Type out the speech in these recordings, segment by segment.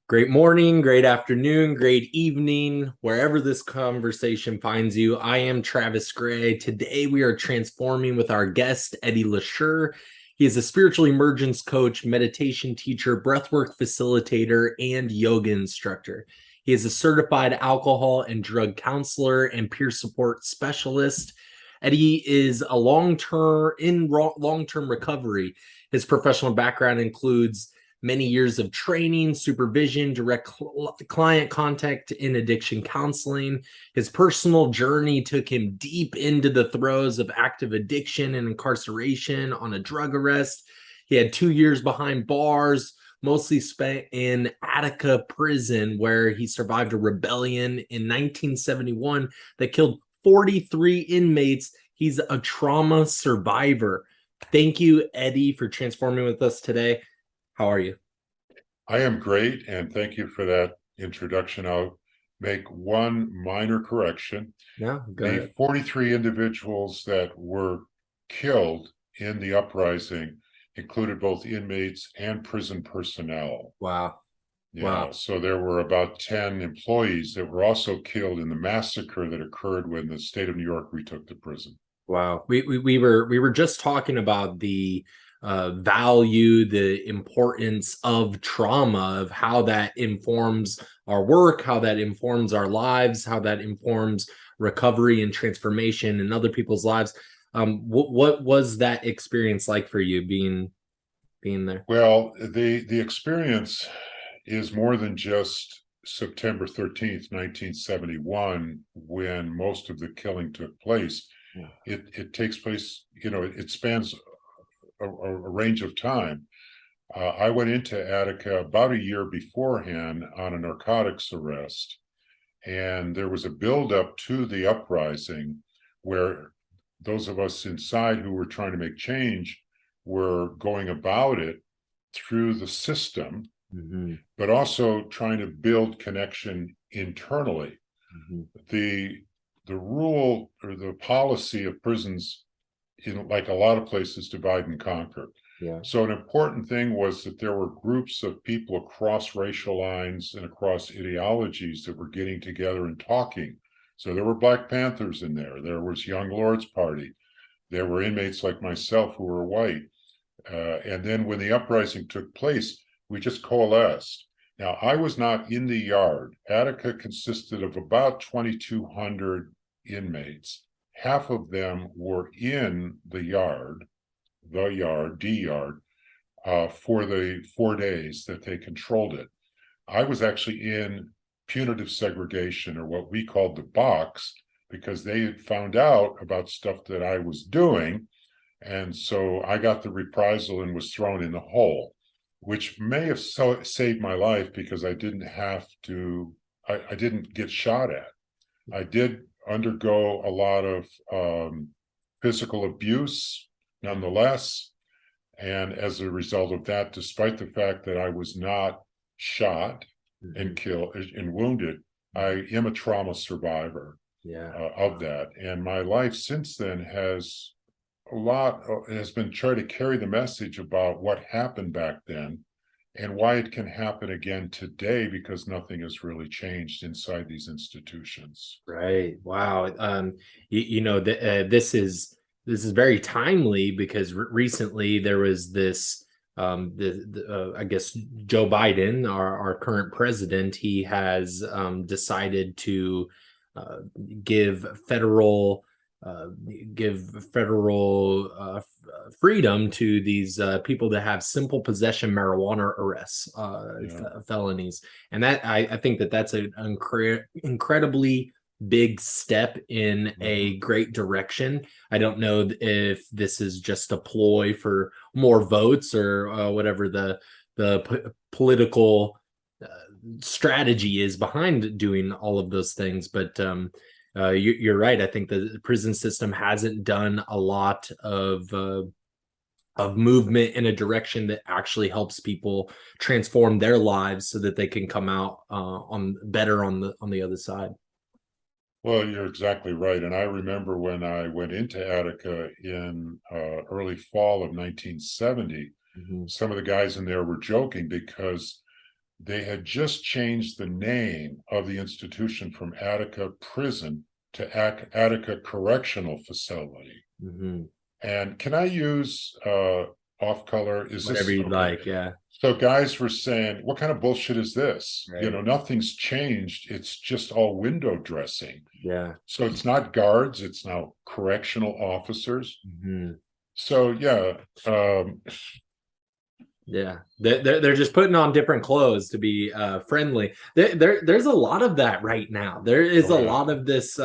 Great morning, great afternoon, great evening, wherever this conversation finds you. I am Travis Gray. Today we are transforming with our guest, Eddie Leshure. He is a spiritual emergence coach, meditation teacher, breathwork facilitator, and yoga instructor. He is a certified alcohol and drug counselor and peer support specialist. Eddie is a long-term recovery. His professional background includes many years of training, supervision, direct client contact in addiction counseling. His personal journey took him deep into the throes of active addiction and incarceration on a drug arrest. He had 2 years behind bars, mostly spent in Attica Prison, where he survived a rebellion in 1971 that killed 43 inmates. He's a trauma survivor. Thank you, Eddie, for transforming with us today. How are you? I am great, and thank you for that introduction. I'll make one minor correction. Yeah, go The ahead. 43 individuals that were killed in the uprising included both inmates and prison personnel. Wow. Yeah, Wow. so there were about 10 employees that were also killed in the massacre that occurred when the state of New York retook the prison. Wow. We were just talking about the value, the importance of trauma, of how that informs our work, how that informs our lives, how that informs recovery and transformation in other people's lives. What was that experience like for you being there? Well, the experience is more than just September 13th, 1971, when most of the killing took place. Yeah. It takes place, it spans a range of time. I went into Attica about a year beforehand on a narcotics arrest, and there was a buildup to the uprising where those of us inside who were trying to make change were going about it through the system, Mm-hmm. but also trying to build connection internally. Mm-hmm. The rule or the policy of prisons, like a lot of places, divide and conquer. Yeah. So an important thing was that there were groups of people across racial lines and across ideologies that were getting together and talking. So there were Black Panthers in there. There was Young Lords Party. There were inmates like myself who were white. And then when the uprising took place, we just coalesced. Now, I was not in the yard. Attica consisted of about 2,200 inmates. Half of them were in the yard, D yard, for the 4 days that they controlled it. I was actually in punitive segregation, or what we called the box, because they had found out about stuff that I was doing. And so I got the reprisal and was thrown in the hole, which may have saved my life because I didn't get shot at. I did undergo a lot of physical abuse nonetheless. And as a result of that, despite the fact that I was not shot and killed and wounded, I am a trauma survivor Yeah. of that. And my life since then has been trying to carry the message about what happened back then and why it can happen again today, because nothing has really changed inside these institutions. Right. Wow. This is very timely because recently there was this I guess Joe Biden, our current president, he has decided to uh, give federal uh, give federal freedom to these people that have simple possession marijuana arrests, Yeah. felonies, and that I think that that's an incredibly big step in Mm-hmm. a great direction. I don't know if this is just a ploy for more votes or whatever the political uh, strategy is behind doing all of those things, but you're right. I think the prison system hasn't done a lot of movement in a direction that actually helps people transform their lives so that they can come out on better on the other side. Well, you're exactly right. And I remember when I went into Attica in early fall of 1970, Mhm. some of the guys in there were joking because they had just changed the name of the institution from Attica Prison to Attica Correctional Facility. Mm-hmm. And can I use off color? Is Whatever this you'd okay? like. Yeah. So guys were saying, what kind of bullshit is this? You Right. know, nothing's changed. It's just all window dressing. Yeah. So it's not guards, it's now correctional officers. Mm-hmm. So yeah, Yeah, they're just putting on different clothes to be friendly. There's a lot of that right now. There is oh a yeah. lot of this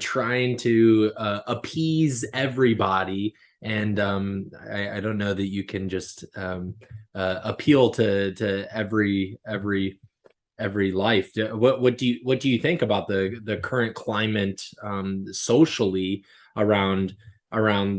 trying to appease everybody, and I don't know that you can just appeal to every life. What do you think about the current climate socially around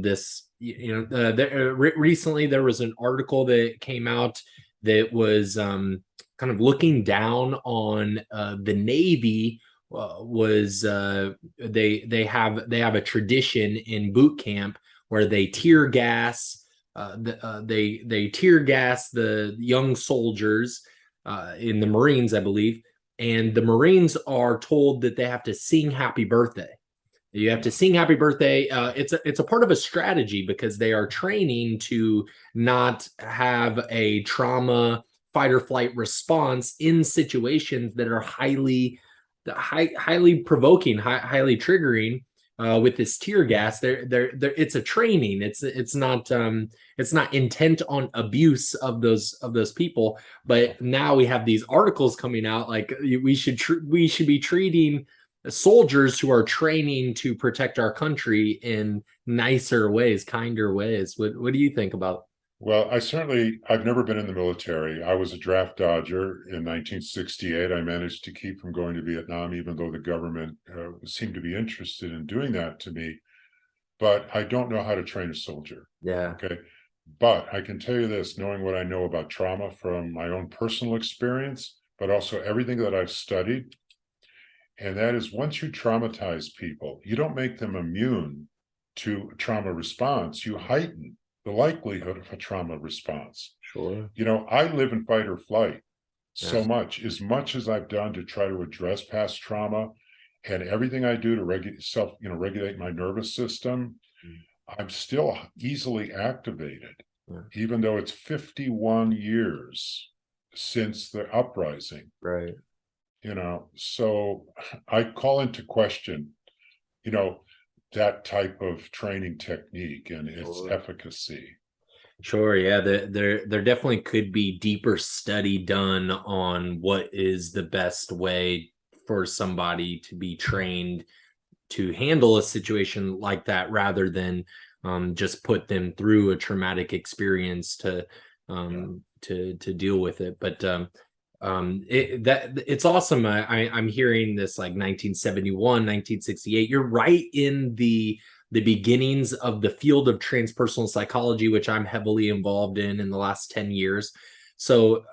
this? Recently there was an article that came out that was kind of looking down on the Navy. Was they have a tradition in boot camp where they tear gas. They tear gas the young soldiers in the Marines, I believe, and the Marines are told that they have to sing "Happy Birthday." You have to sing "Happy Birthday." It's a part of a strategy because they are training to not have a trauma fight or flight response in situations that are highly provoking, highly triggering. With this tear gas, it's a training. It's not intent on abuse of those people. But now we have these articles coming out like we should be treating soldiers who are training to protect our country in nicer ways, kinder ways. What do you think about? Well, I've never been in the military. I was a draft dodger in 1968. I managed to keep from going to Vietnam, even though the government seemed to be interested in doing that to me. But I don't know how to train a soldier. Yeah. Okay. But I can tell you this, knowing what I know about trauma from my own personal experience, but also everything that I've studied, and that is once you traumatize people, you don't make them immune to trauma response, you heighten the likelihood of a trauma response. Sure. You know, I live in fight or flight Yeah. so much as I've done to try to address past trauma and everything I do to regulate my nervous system, I'm still easily activated, Yeah. even though it's 51 years since the uprising. Right. So I call into question, you know, that type of training technique and its Sure. efficacy. Sure, yeah, there definitely could be deeper study done on what is the best way for somebody to be trained to handle a situation like that rather than just put them through a traumatic experience Yeah. to deal with it. But it's awesome. I'm hearing this like 1971, 1968. You're right in the beginnings of the field of transpersonal psychology, which I'm heavily involved in the last 10 years. So,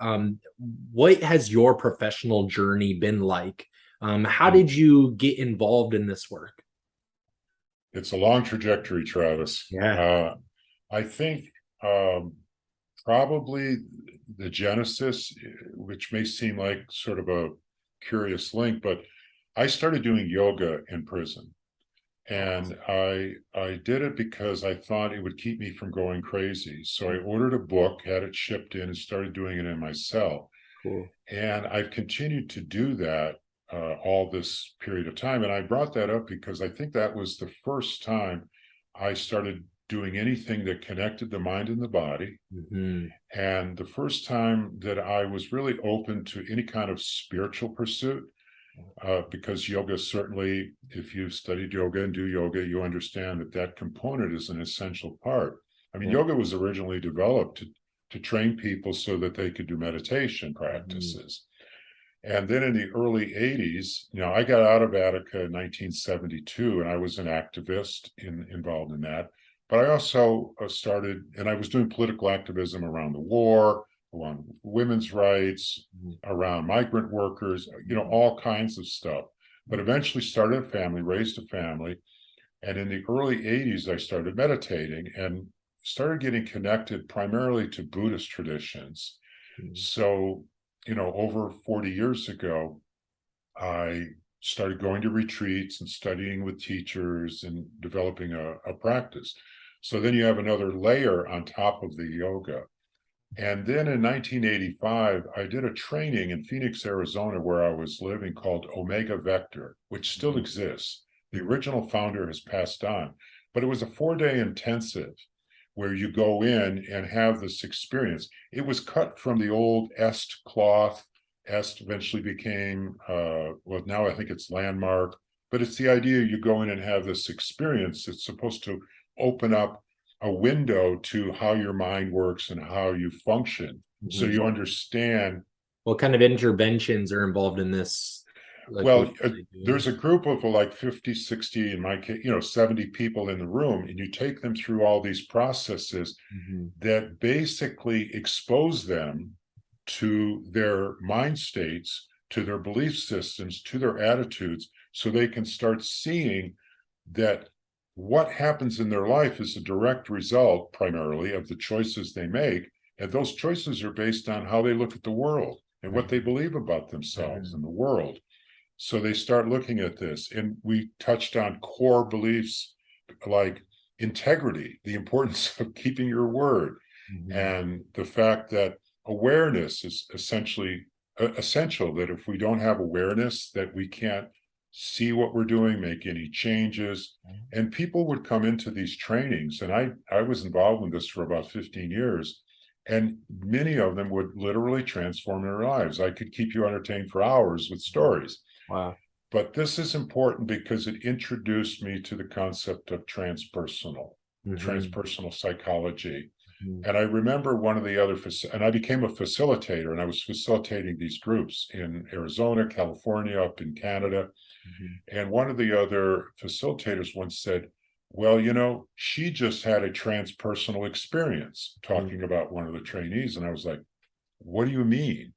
what has your professional journey been like? How did you get involved in this work? It's a long trajectory, Travis. Yeah. I think probably the genesis, which may seem like sort of a curious link, but I started doing yoga in prison. And I did it because I thought it would keep me from going crazy. So I ordered a book, had it shipped in, and started doing it in my cell. Cool. And I've continued to do that all this period of time. And I brought that up because I think that was the first time I started doing anything that connected the mind and the body. Mm-hmm. And the first time that I was really open to any kind of spiritual pursuit, because yoga, certainly, if you've studied yoga and do yoga, you understand that that component is an essential part. I mean, Yeah. yoga was originally developed to train people so that they could do meditation Mm-hmm. practices. And then in the early 80s, I got out of Attica in 1972, and I was an activist involved in that. But I also started, and I was doing political activism around the war, around women's rights, around migrant workers, all kinds of stuff. But eventually started a family, raised a family. And in the early 80s, I started meditating and started getting connected primarily to Buddhist traditions. Mm-hmm. So over 40 years ago, I started going to retreats and studying with teachers and developing a practice. So then you have another layer on top of the yoga. And then in 1985, I did a training in Phoenix, Arizona, where I was living, called Omega Vector, which still exists. The original founder has passed on, but it was a 4-day intensive where you go in and have this experience. It was cut from the old Est cloth. Est eventually became, well, now I think it's Landmark, but it's the idea you go in and have this experience. It's supposed to open up a window to how your mind works and how you function. So you understand. What kind of interventions are involved in this? Well, there's a group of like 50, 60, in my case, 70 people in the room, and you take them through all these processes that basically expose them to their mind states, to their belief systems, to their attitudes, so they can start seeing that what happens in their life is a direct result, primarily, of the choices they make. And those choices are based on how they look at the world and what they believe about themselves and the world. So they start looking at this. And we touched on core beliefs like integrity, the importance of keeping your word, and the fact that awareness is essentially essential, that if we don't have awareness, that we can't see what we're doing, make any changes. And people would come into these trainings, and I was involved in this for about 15 years, and many of them would literally transform their lives. I could keep you entertained for hours with stories. Wow. But this is important because it introduced me to the concept of transpersonal psychology. And I remember one of the other, and I became a facilitator, and I was facilitating these groups in Arizona, California, up in Canada. And one of the other facilitators once said, well, she just had a transpersonal experience, talking about one of the trainees. And I was like, what do you mean?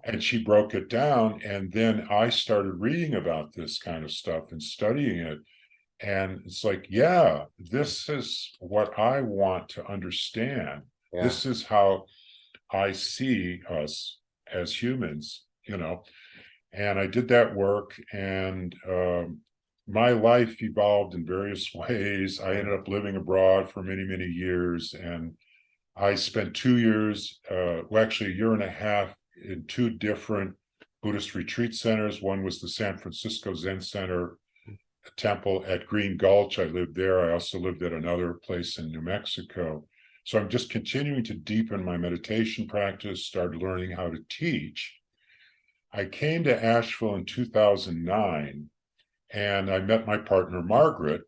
And she broke it down. And then I started reading about this kind of stuff and studying it. And it's like, yeah, this is what I want to understand. Yeah. This is how I see us as humans, And I did that work, and my life evolved in various ways. I ended up living abroad for many, many years. And I spent 2 years, actually a year and a half, in 2 different Buddhist retreat centers. One was the San Francisco Zen Center temple at Green Gulch. I lived there. I also lived at another place in New Mexico. So I'm just continuing to deepen my meditation practice, started learning how to teach. I came to Asheville in 2009, and I met my partner, Margaret,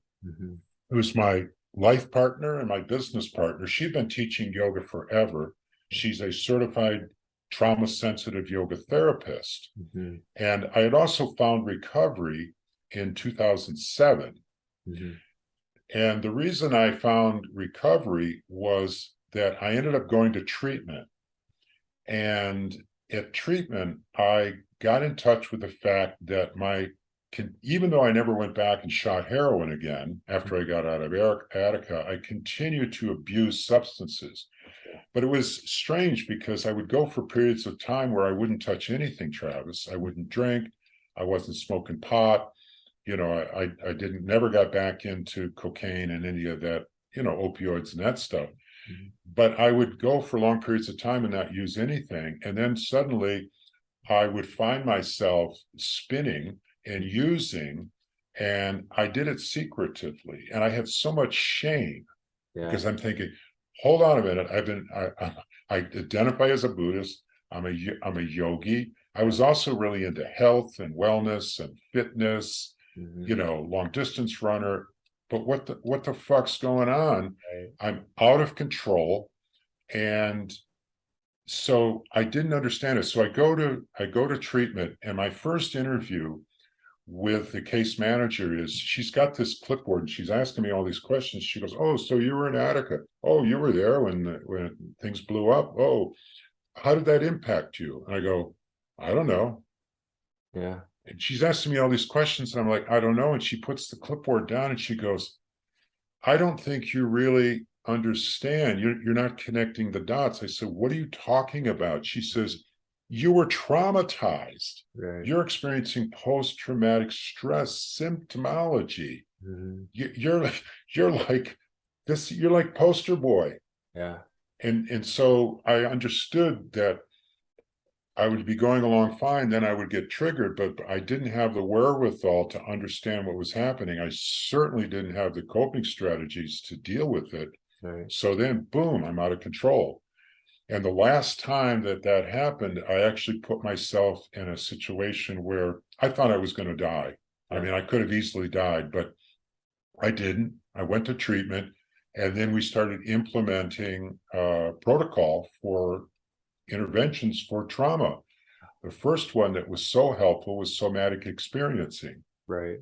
who's my life partner and my business partner. She'd been teaching yoga forever. She's a certified trauma-sensitive yoga therapist. And I had also found recovery in 2007. And the reason I found recovery was that I ended up going to treatment. And at treatment, I got in touch with the fact that even though I never went back and shot heroin again after I got out of Attica, I continued to abuse substances. But it was strange because I would go for periods of time where I wouldn't touch anything, Travis. I wouldn't drink. I wasn't smoking pot. I never got back into cocaine and any of that, opioids and that stuff. But I would go for long periods of time and not use anything. And then suddenly I would find myself spinning and using, and I did it secretively. And I had so much shame because I'm thinking, hold on a minute. I identify as a Buddhist. I'm a yogi. I was also really into health and wellness and fitness, long distance runner. But what the fuck's going on? I'm out of control. And so I didn't understand it. So I go to treatment, and my first interview with the case manager is, she's got this clipboard and she's asking me all these questions. She goes, oh, so you were in Attica. Oh, you were there when things blew up. Oh, how did that impact you? And I go, I don't know. Yeah. And she's asking me all these questions, and I'm like, I don't know. And she puts the clipboard down and she goes, I don't think you really understand. You're not connecting the dots. I said, what are you talking about? She says, you were traumatized. Right. You're experiencing post-traumatic stress symptomology. Mhm. You're like this, you're like poster boy. Yeah. And so I understood that I would be going along fine, then I would get triggered, but I didn't have the wherewithal to understand what was happening. I certainly didn't have the coping strategies to deal with it. Right. So then, boom, I'm out of control. And the last time that that happened, I actually put myself in a situation where I thought I was going to die. I Yeah. mean, I could have easily died, but I didn't. I went to treatment, and then we started implementing protocol for interventions for trauma. The first one that was so helpful was somatic experiencing. Right.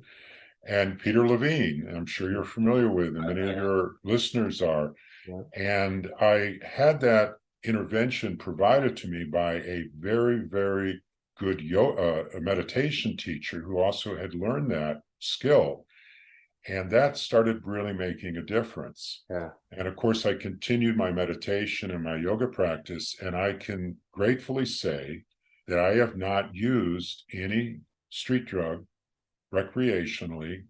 And Peter Levine, I'm sure you're familiar with, and many of Yeah. your listeners are. Yeah. And I had that intervention provided to me by a very, very good a meditation teacher who also had learned that skill. And that started really making a difference. Yeah. And of course, I continued my meditation and my yoga practice, and I can gratefully say that I have not used any street drug recreationally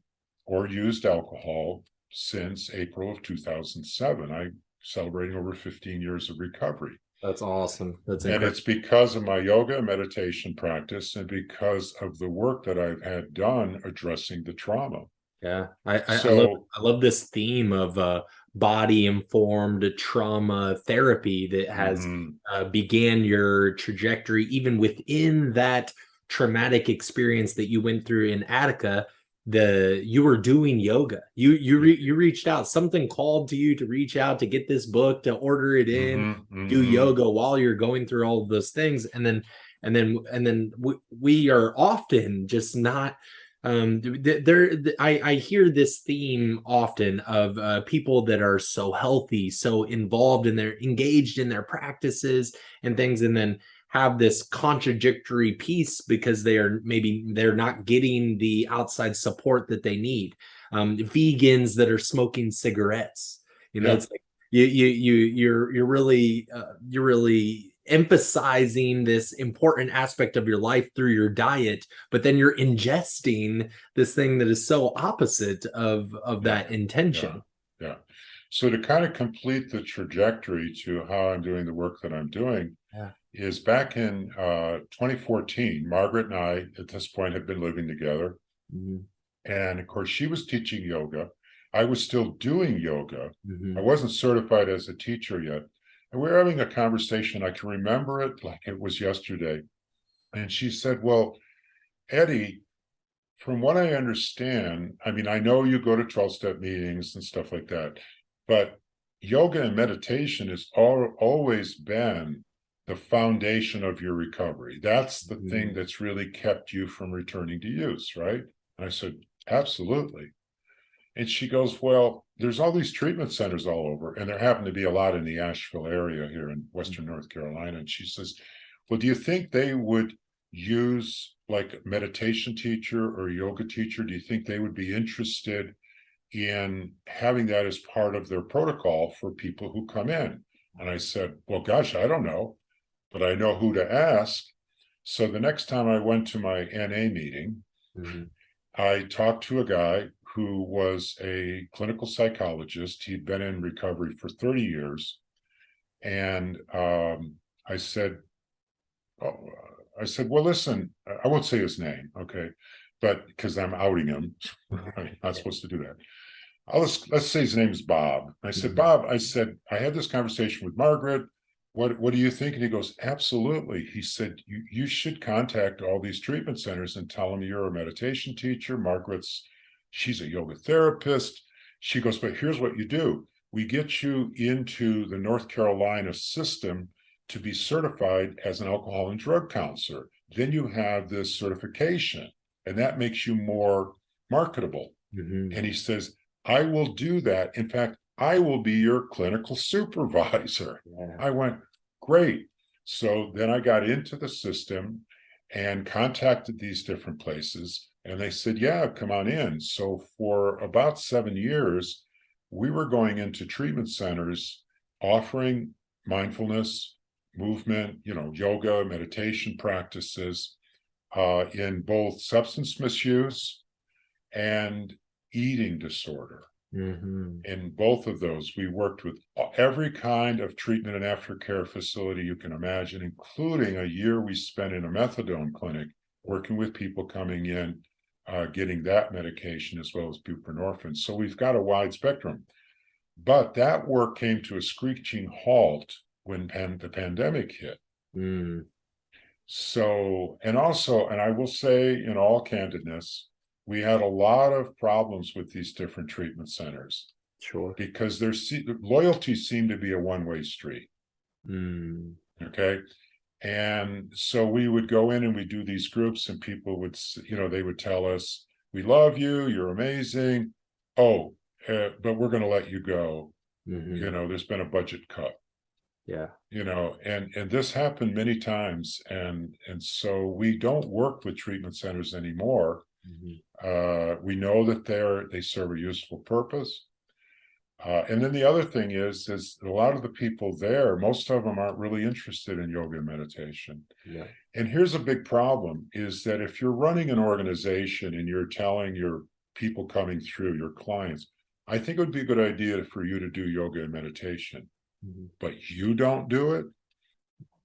or used alcohol since April of 2007. I'm celebrating over 15 years of recovery. That's awesome. That's And incredible. it's because of my yoga and meditation practice and because of the work that I've had done addressing the trauma. Yeah. So, I love this theme of body informed trauma therapy that has mhm, began your trajectory even within that traumatic experience that you went through in Attica. You were doing yoga. You reached out. Something called to you to reach out to get this book, to order it in, mhm, do mhm. yoga while you're going through all of those things, and then we are often just not I hear this theme often of people that are so healthy, so involved in their engaged in their practices and things, and then have this contradictory piece because they're not getting the outside support that they need. Vegans that are smoking cigarettes, Yeah, it's like you're really emphasizing this important aspect of your life through your diet, but then you're ingesting this thing that is so opposite of yeah, that yeah, intention. yeah. So to kind of complete the trajectory to how I'm doing the work that I'm doing Yeah. is back in 2014, Margaret and I at this point had been living together. Mhm. And of course, she was teaching yoga. I was still doing yoga. I Mhm. wasn't certified as a teacher yet. And we were having a conversation. I can remember it like it was yesterday. And she said, "Well, Eddie, from what I understand, I mean, I know you go to 12-step meetings and stuff like that, but yoga and meditation has always been the foundation of your recovery. That's the thing Mhm. that's really kept you from returning to use, right?" And I said, "Absolutely." And she goes, "Well, there's all these treatment centers all over, and there happen to be a lot in the Asheville area here in Western North Carolina." And she says, "Well, do you think they would use like a meditation teacher or yoga teacher? Do you think they would be interested in having that as part of their protocol for people who come in?" And I said, "Well, gosh, I don't know, but I know who to ask." So the next time I went to my NA meeting, Mhm. I talked to a guy who was a clinical psychologist. He'd been in recovery for 30 years. And I said, oh, well, listen, I won't say his name, okay, but because I'm outing him, I'm not supposed to do that. Let's say his name is Bob. I said, Mhm. "Bob," I said, "I had this conversation with Margaret. What do you think?" And he goes, "Absolutely." He said, you should contact all these treatment centers and tell them you're a meditation teacher. She's a yoga therapist." She goes, "But here's what you do. We get you into the North Carolina system to be certified as an alcohol and drug counselor. Then you have this certification, and that makes you more marketable." Mhm. And he says, "I will do that. In fact, I will be your clinical supervisor." Yeah. I went, "Great." So then I got into the system and contacted these different places. And they said, "Yeah, come on in." So for about 7 years, we were going into treatment centers offering mindfulness, movement, yoga, meditation practices, in both substance misuse and eating disorder. In both of those, we worked with every kind of treatment and aftercare facility you can imagine, including a year we spent in a methadone clinic working with people coming in, getting that medication as well as buprenorphine. So we've got a wide spectrum. But that work came to a screeching halt when the pandemic hit. So, and I will say in all candidness, we had a lot of problems with these different treatment centers. Sure. Because their loyalty seemed to be a one-way street. Okay. And so we would go in and we do these groups, and people would, they would tell us, "We love you, you're amazing. Oh, but we're going to let you go. There's been a budget cut." Yeah. And this happened many times. And so we don't work with treatment centers anymore. We know that they serve a useful purpose. And then the other thing is a lot of the people there, most of them aren't really interested in yoga and meditation. Yeah. And here's a big problem, is that if you're running an organization and you're telling your people coming through, your clients, I think it would be a good idea for you to do yoga and meditation, but you don't do it.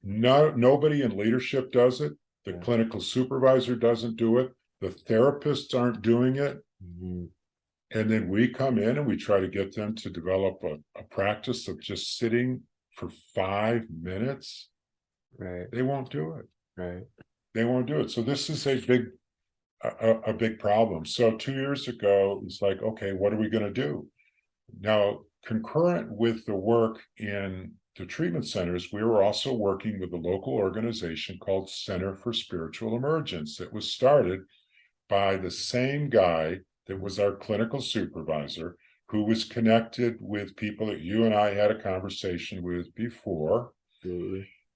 No, nobody in leadership does it. The clinical supervisor doesn't do it. The therapists aren't doing it. And then we come in and we try to get them to develop a practice of just sitting for 5 minutes. Right. They won't do it. Right. They won't do it. So this is a big problem. So 2 years ago, it's like, okay, what are we going to do? Now, concurrent with the work in the treatment centers, we were also working with a local organization called Center for Spiritual Emergence that was started by the same guy that was our clinical supervisor, who was connected with people that you and I had a conversation with before.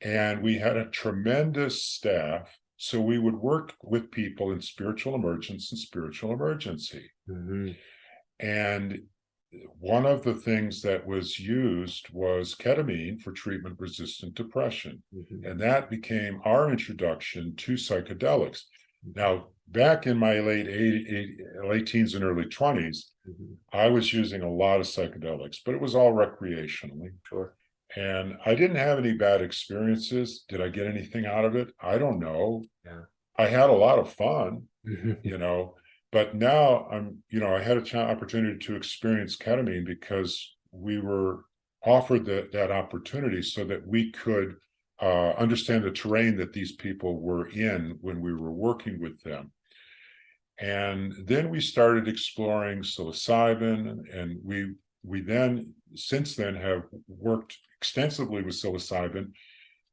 And we had a tremendous staff. So we would work with people in spiritual emergence and spiritual emergency. And one of the things that was used was ketamine for treatment-resistant depression. And that became our introduction to psychedelics. Now, back in my late teens and early 20s, I was using a lot of psychedelics, but it was all recreationally. Sure. And I didn't have any bad experiences. Did I get anything out of it? I don't know. Yeah. I had a lot of fun, but now I had an opportunity to experience ketamine because we were offered that opportunity so that we could understand the terrain that these people were in when we were working with them. And then we started exploring psilocybin, and we then, since then, have worked extensively with psilocybin,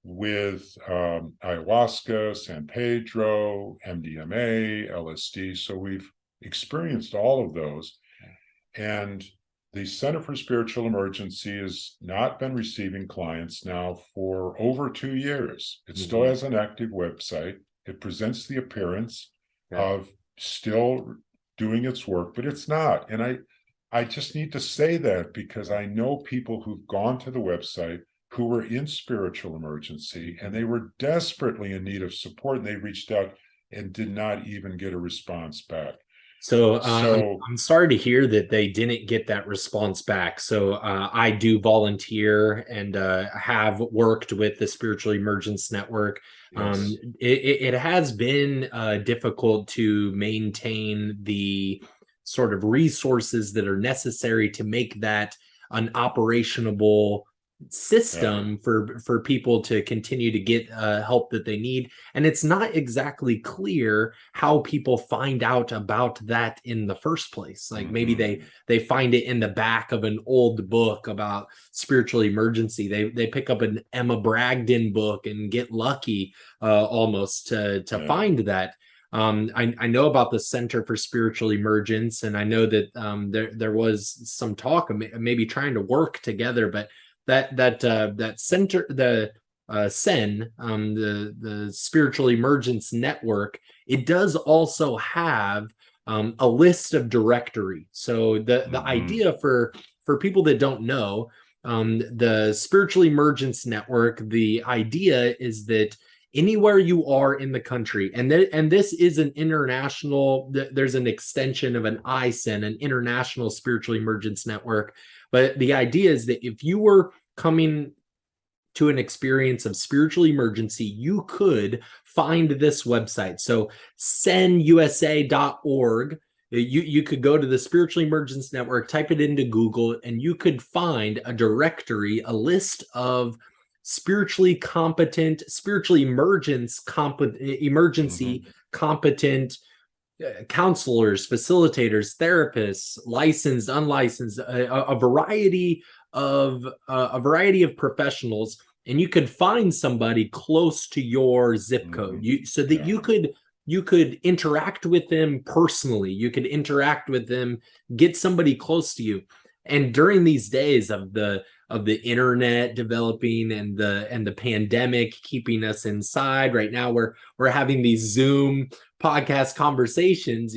with ayahuasca, San Pedro, MDMA, LSD. So we've experienced all of those. And the Center for Spiritual Emergency has not been receiving clients now for over 2 years. It still has an active website. It presents the appearance of still doing its work, but it's not. And I just need to say that because I know people who've gone to the website who were in spiritual emergency, and they were desperately in need of support, and they reached out and did not even get a response back. So I'm sorry to hear that they didn't get that response back. So I do volunteer and have worked with the Spiritual Emergence Network. Yes. It has been difficult to maintain the sort of resources that are necessary to make that an operationable system for people to continue to get help that they need. And it's not exactly clear how people find out about that in the first place. Like maybe they find it in the back of an old book about spiritual emergency. They pick up an Emma Bragdon book and get lucky almost to find that. I know about the Center for Spiritual Emergence, and I know that there was some talk of maybe trying to work together, but that center, the CEN, the Spiritual Emergence Network, it does also have a list of directory. So the idea for people that don't know, The Spiritual Emergence Network, the idea is that anywhere you are in the country, and this is an international, there's an extension of an ISEN, an International Spiritual Emergence Network. But the idea is that if you were coming to an experience of spiritual emergency, you could find this website. So senusa.org. You could go to the Spiritual Emergence Network, type it into Google, and you could find a directory, a list of spiritually competent, spiritually emergency competent counselors, facilitators, therapists, licensed, unlicensed, a variety of professionals, and you could find somebody close to your zip code, so that you could interact with them personally. You could interact with them, get somebody close to you. And during these days of the internet developing and the pandemic keeping us inside, right now we're having these Zoom podcast conversations.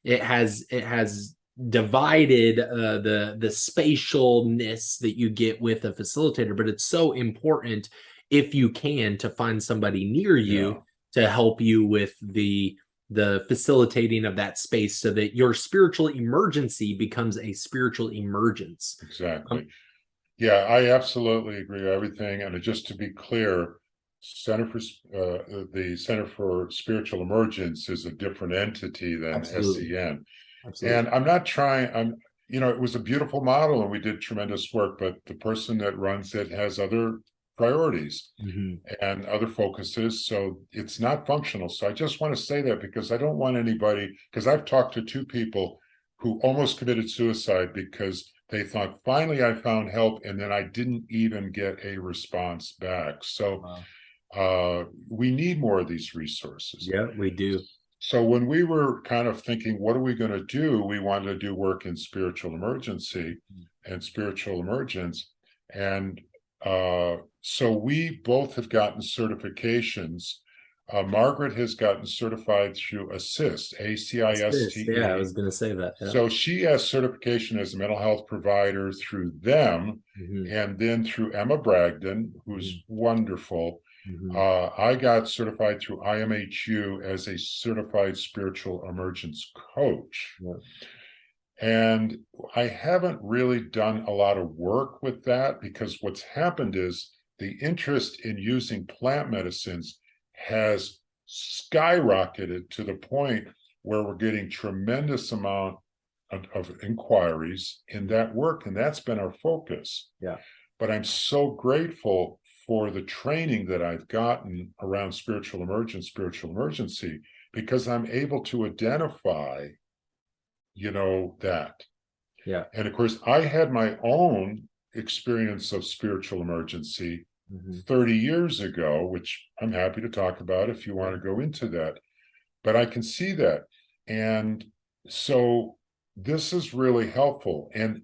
It has divided the spatialness that you get with a facilitator, but it's so important, if you can, to find somebody near you to help you with the facilitating of that space, so that your spiritual emergency becomes a spiritual emergence. Exactly. Yeah, I absolutely agree with everything. And just to be clear, the Center for Spiritual Emergence is a different entity than SEN. Absolutely. And I'm not trying, it was a beautiful model and we did tremendous work, but the person that runs it has other priorities and other focuses, so it's not functional. So I just want to say that, because I don't want anybody, because I've talked to two people who almost committed suicide because they thought, finally I found help, and then I didn't even get a response back. So we need more of these resources. Yeah, we do. So when we were kind of thinking, what are we going to do? We wanted to do work in spiritual emergency and spiritual emergence. And so we both have gotten certifications. Margaret has gotten certified through ASSIST, ACISTE. Yeah, I was going to say that. Yeah. So she has certification as a mental health provider through them, and then through Emma Bragdon, who's wonderful. I got certified through IMHU as a certified spiritual emergence coach. And I haven't really done a lot of work with that, because what's happened is the interest in using plant medicines has skyrocketed to the point where we're getting tremendous amount of inquiries in that work, and that's been our focus. Yeah. But I'm so grateful for the training that I've gotten around spiritual emergence, spiritual emergency, because I'm able to identify that. Yeah. And of course, I had my own experience of spiritual emergency 30 years ago, which I'm happy to talk about if you want to go into that. But I can see that. And so this is really helpful. And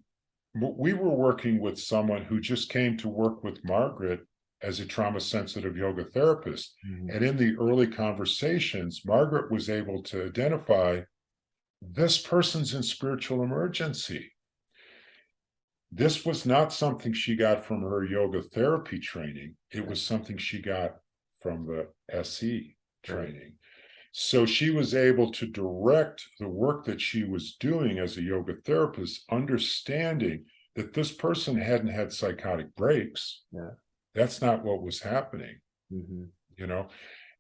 we were working with someone who just came to work with Margaret as a trauma-sensitive yoga therapist. And in the early conversations, Margaret was able to identify, this person's in spiritual emergency. This was not something she got from her yoga therapy training. It was something she got from the SE training. So she was able to direct the work that she was doing as a yoga therapist, understanding that this person hadn't had psychotic breaks. That's not what was happening,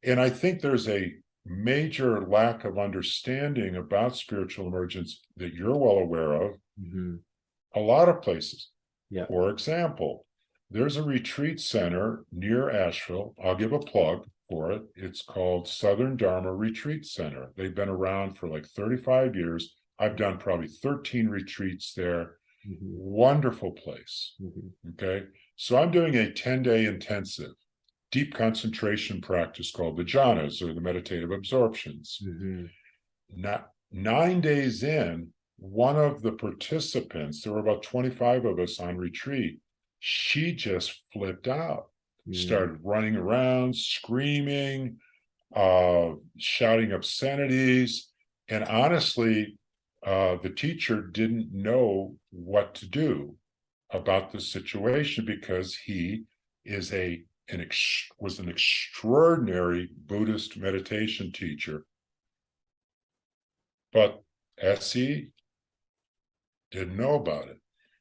And I think there's a major lack of understanding about spiritual emergence that you're well aware of. A lot of places. For example, there's a retreat center near Asheville. I'll give a plug for it. It's called Southern Dharma Retreat Center. They've been around for like 35 years. I've done probably 13 retreats there. Wonderful place. Okay. So I'm doing a 10-day intensive deep concentration practice called the jhanas, or the meditative absorptions. Not 9 days in, one of the participants, there were about 25 of us on retreat, she just flipped out, started running around, screaming, shouting obscenities. And honestly, the teacher didn't know what to do. about the situation because he is was an extraordinary Buddhist meditation teacher. But SE didn't know about it,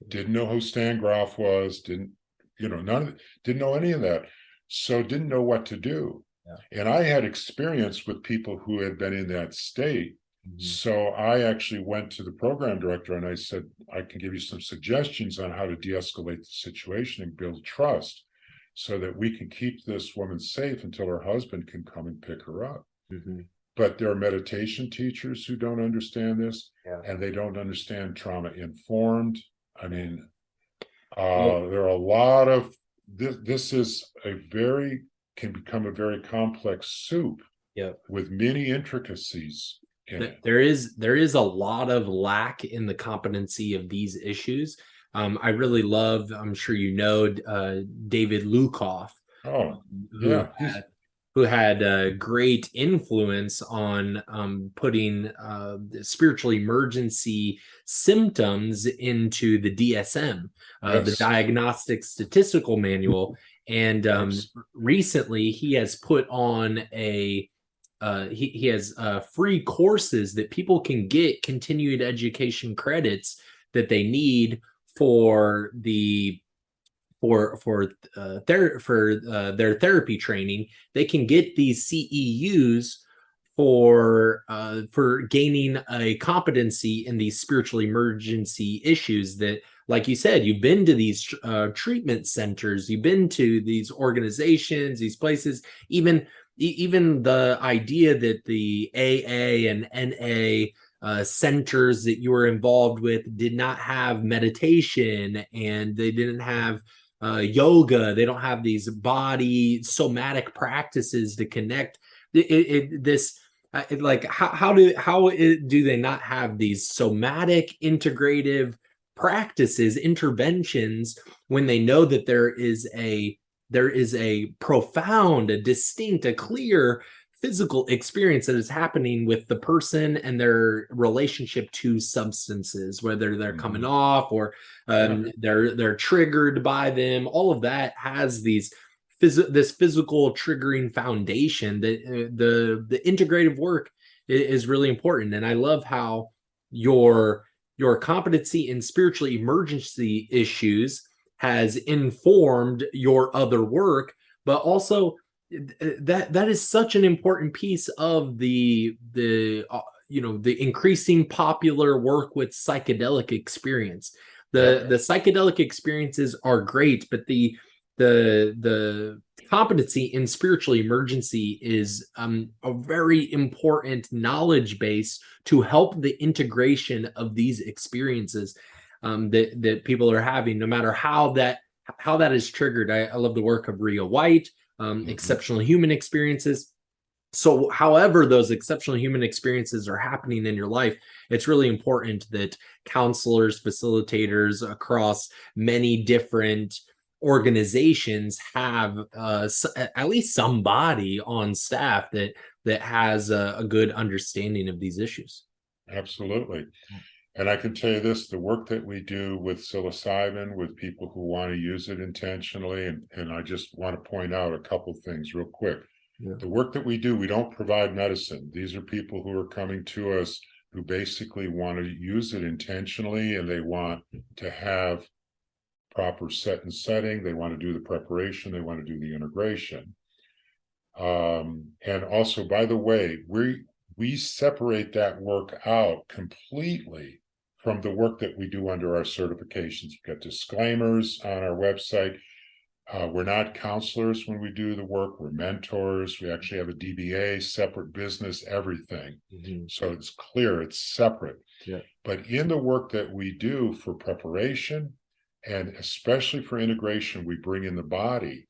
didn't know who Stan Groff was, didn't know any of that, so didn't know what to do. And I had experience with people who had been in that state. So I actually went to the program director and I said, I can give you some suggestions on how to de-escalate the situation and build trust so that we can keep this woman safe until her husband can come and pick her up. But there are meditation teachers who don't understand this, and they don't understand trauma informed. I mean, there are a lot of this can become a very complex soup with many intricacies in it. There is a lot of lack in the competency of these issues. I really love, I'm sure you know, David Lukoff, who had a great influence on putting spiritual emergency symptoms into the DSM, the Diagnostic Statistical Manual. And recently he has put on he has free courses that people can get continued education credits that they need for their therapy training. They can get these CEUs for gaining a competency in these spiritual emergency issues that, like you said, you've been to these treatment centers, you've been to these organizations, these places, even the idea that the AA and NA centers that you were involved with did not have meditation, and they didn't have yoga. They don't have these body somatic practices to connect. How do they not have these somatic integrative practices, interventions, when they know that there is a profound, a distinct, a clear physical experience that is happening with the person and their relationship to substances, whether they're coming off or they're triggered by them. All of that has this physical triggering foundation. That the integrative work is really important. And I love how your competency in spiritual emergency issues has informed your other work, but also that is such an important piece of the increasing popular work with psychedelic experience. The psychedelic experiences are great, but the competency in spiritual emergency is a very important knowledge base to help the integration of these experiences that people are having, no matter how that is triggered. I love the work of Rhea White, exceptional human experiences. So however those exceptional human experiences are happening in your life, it's really important that counselors, facilitators across many different organizations have at least somebody on staff that has a good understanding of these issues. Absolutely. And I can tell you this, the work that we do with psilocybin, with people who want to use it intentionally, and I just want to point out a couple things real quick. The work that we do, we don't provide medicine. These are people who are coming to us who basically want to use it intentionally, and they want to have proper set and setting. They want to do the preparation. They want to do the integration. And also, by the way, we separate that work out completely from the work that we do under our certifications. We've got disclaimers on our website. We're not counselors when we do the work. We're mentors. We actually have a DBA, separate business, everything. So it's clear, it's separate. But in the work that we do for preparation, and especially for integration, we bring in the body.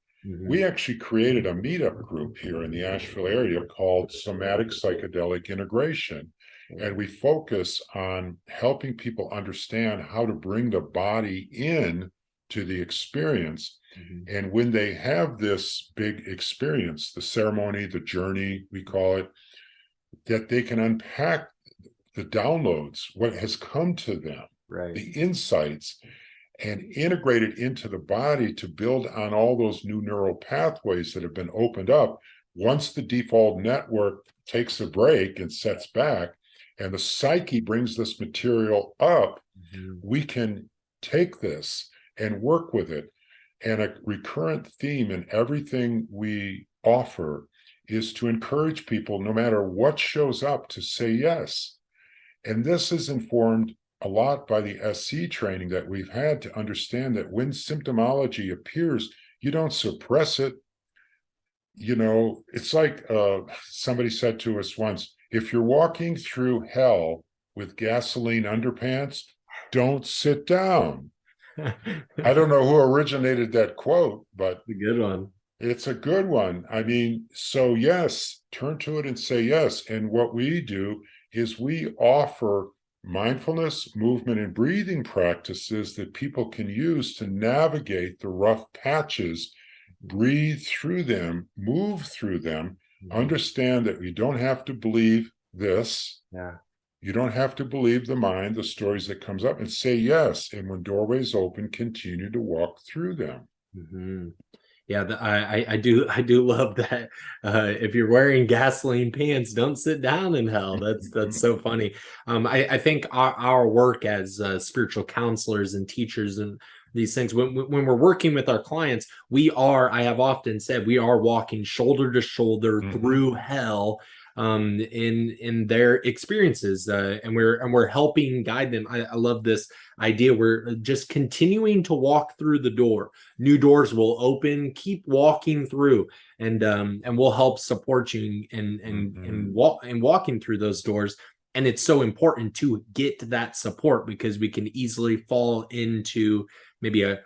We actually created a meetup group here in the Asheville area called Somatic Psychedelic Integration. And we focus on helping people understand how to bring the body in to the experience. And when they have this big experience, the ceremony, the journey, we call it, that they can unpack the downloads, what has come to them, the insights, and integrate it into the body to build on all those new neural pathways that have been opened up. Once the default network takes a break and sets back, and the psyche brings this material up, we can take this and work with it. And a recurrent theme in everything we offer is to encourage people, no matter what shows up, to say yes. And this is informed a lot by the SC training that we've had to understand that when symptomology appears, you don't suppress it. You know, it's like somebody said to us once, if you're walking through hell with gasoline underpants, don't sit down. I don't know who originated that quote, but a good one. It's a good one. I mean, so yes, turn to it and say yes. And what we do is we offer mindfulness, movement, and breathing practices that people can use to navigate the rough patches, breathe through them, move through them, understand that you don't have to believe this. Yeah. You don't have to believe the mind, the stories that comes up, and say yes. And when doorways open, continue to walk through them. Yeah, I do love that. If you're wearing gasoline pants, don't sit down in hell. That's so funny. I think our work as spiritual counselors and teachers and these things, when we're working with our clients, I have often said, we are walking shoulder to shoulder through hell in their experiences, and we're helping guide them. I love this idea. We're just continuing to walk through the door. New doors will open. Keep walking through, and we'll help support you and walking through those doors. And it's so important to get that support, because we can easily fall into maybe a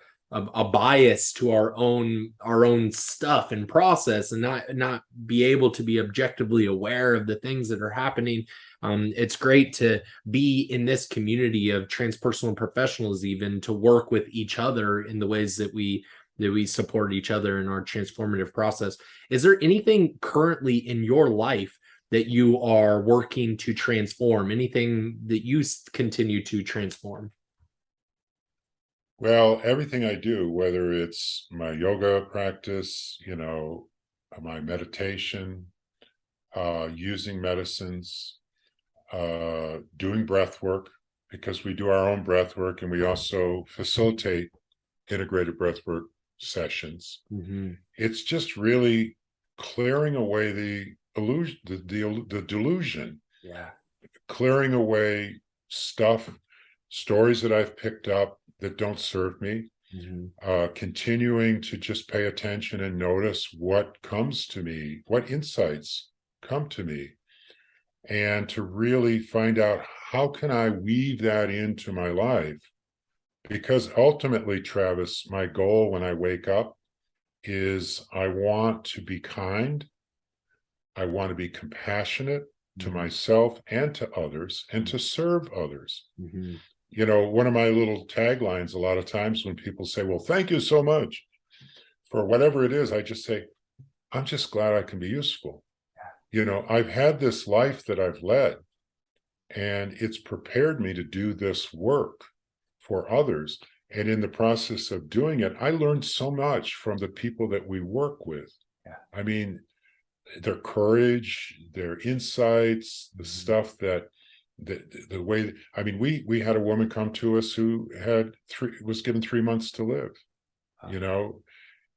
bias to our own stuff and process, and not be able to be objectively aware of the things that are happening. It's great to be in this community of transpersonal professionals, even to work with each other in the ways that we support each other in our transformative process. Is there anything currently in your life that you are working to transform? Anything that you continue to transform? Well, everything I do, whether it's my yoga practice, you know, my meditation, using medicines, doing breath work, because we do our own breath work, and we also facilitate integrated breath work sessions. It's just really clearing away the illusion, the delusion. Yeah. Clearing away stuff, stories that I've picked up that don't serve me, continuing to just pay attention and notice what comes to me, what insights come to me, and to really find out, how can I weave that into my life? Because ultimately, Travis, my goal when I wake up is I want to be kind. I want to be compassionate to myself and to others, and to serve others. You know, one of my little taglines a lot of times when people say, well, thank you so much for whatever it is, I just say, I'm just glad I can be useful. You know, I've had this life that I've led, and it's prepared me to do this work for others. And in the process of doing it, I learned so much from the people that we work with. I mean, their courage, their insights, the stuff that the way, I mean, we had a woman come to us who was given 3 months to live. You know,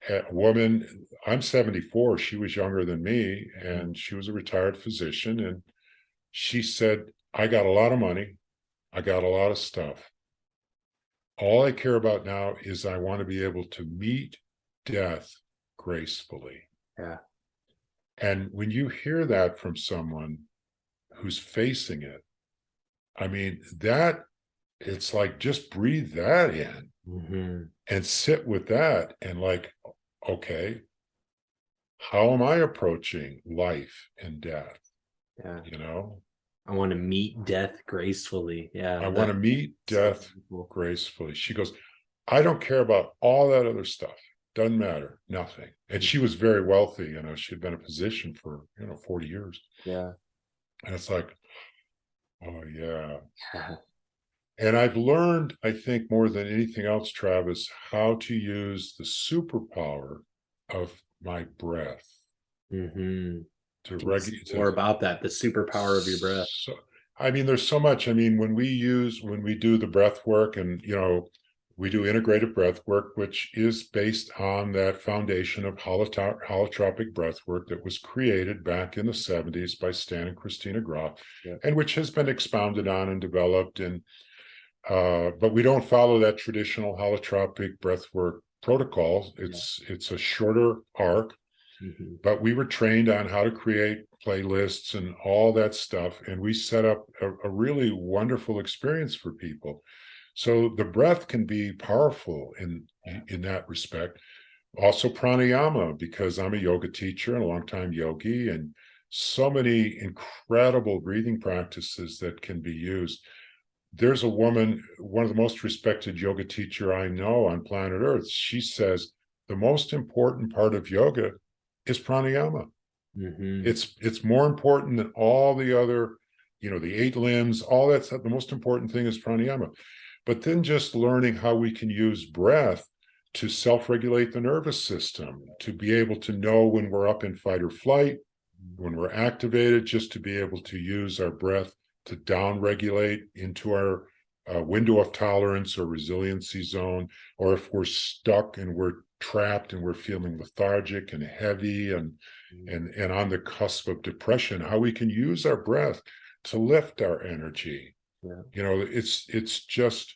a woman, I'm 74, she was younger than me, and she was a retired physician, and she said, I got a lot of money, I got a lot of stuff. All I care about now is I want to be able to meet death gracefully. And when you hear that from someone who's facing it, I mean, that, it's like, just breathe that in and sit with that, and like, okay, how am I approaching life and death? You know, I want to meet death gracefully. I want to meet death gracefully. She goes, I don't care about all that other stuff. Doesn't matter, nothing. And she was very wealthy, you know, she'd been a physician for, 40 years. And it's like, oh yeah. And I've learned, I think, more than anything else, Travis, how to use the superpower of my breath Mm-hmm. to Can you say regulate. more about that, the superpower of your breath? So, I mean, there's so much. I mean, when we do the breath work, and we do integrated breath work, which is based on that foundation of holotropic breath work that was created back in the 70s by Stan and Christina Groff, Yeah. and which has been expounded on and developed. And but we don't follow that traditional holotropic breathwork protocol. It's a shorter arc, Mm-hmm. but we were trained on how to create playlists and all that stuff, and we set up a really wonderful experience for people. So the breath can be powerful in that respect. Also pranayama, because I'm a yoga teacher and a longtime yogi, and so many incredible breathing practices that can be used. There's a woman, one of the most respected yoga teacher I know on planet Earth. She says the most important part of yoga is pranayama. Mm-hmm. It's more important than all the other, the 8 limbs, all that stuff. The most important thing is pranayama. But then just learning how we can use breath to self-regulate the nervous system, to be able to know when we're up in fight or flight, when we're activated, just to be able to use our breath to down-regulate into our window of tolerance or resiliency zone, or if we're stuck and we're trapped and we're feeling lethargic and heavy and on the cusp of depression, how we can use our breath to lift our energy. Yeah. It's just,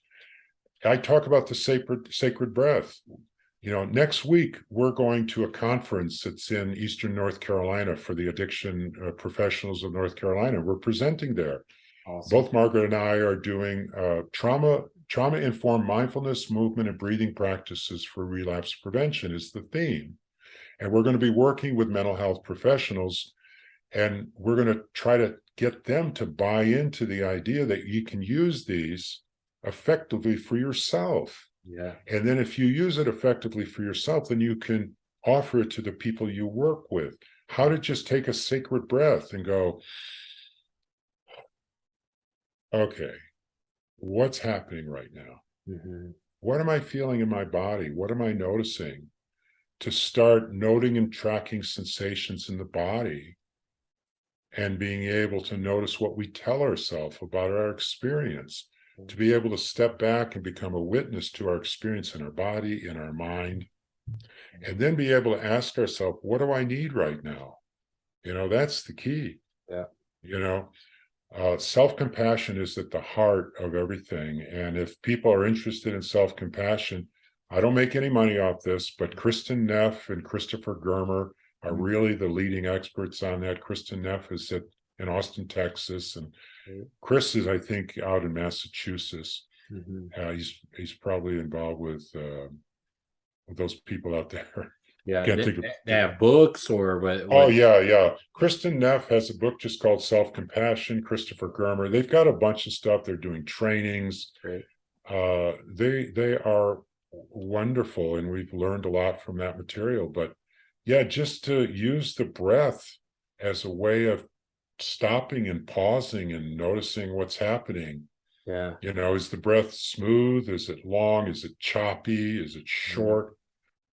I talk about the sacred breath. Next week we're going to a conference that's in Eastern North Carolina for the addiction professionals of North Carolina. We're presenting there. Awesome. Both Margaret and I are doing trauma-informed mindfulness, movement, and breathing practices for relapse prevention is the theme. And we're going to be working with mental health professionals, and we're going to try to get them to buy into the idea that you can use these effectively for yourself. Yeah. And then if you use it effectively for yourself, then you can offer it to the people you work with. How to just take a sacred breath and go, okay, what's happening right now? Mm-hmm. What am I feeling in my body? What am I noticing? To start noting and tracking sensations in the body and being able to notice what we tell ourselves about our experience, to be able to step back and become a witness to our experience in our body, in our mind, and then be able to ask ourselves, what do I need right now? That's the key. Yeah. Self-compassion is at the heart of everything. And if people are interested in self-compassion, I don't make any money off this, but Kristen Neff and Christopher Germer are really the leading experts on that. Kristen Neff is in Austin, Texas, and Chris is, I think, out in Massachusetts. Mm-hmm. He's probably involved with those people out there. Yeah. Can't think of. They have books or what? Oh, yeah. Kristen Neff has a book just called Self-Compassion. Christopher Germer, they've got a bunch of stuff. They're doing trainings. Great. They are wonderful, and we've learned a lot from that material. But yeah, just to use the breath as a way of stopping and pausing and noticing what's happening. Yeah. Is the breath smooth? Is it long? Is it choppy? Is it short?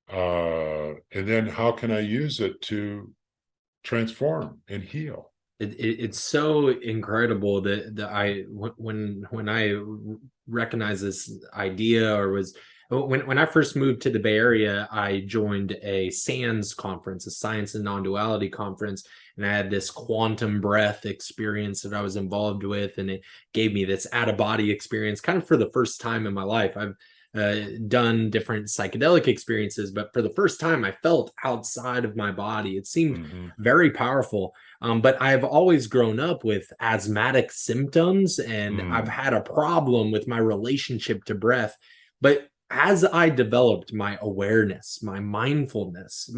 And then how can I use it to transform and heal? It's so incredible that when I recognized this idea, or was when I first moved to the Bay Area, I joined a SANS conference, a science and non-duality conference, and I had this quantum breath experience that I was involved with, and it gave me this out-of-body experience kind of for the first time in my life. I've done different psychedelic experiences, but for the first time I felt outside of my body. It seemed very powerful. But I've always grown up with asthmatic symptoms, and I've had a problem with my relationship to breath. But as I developed my awareness, my mindfulness,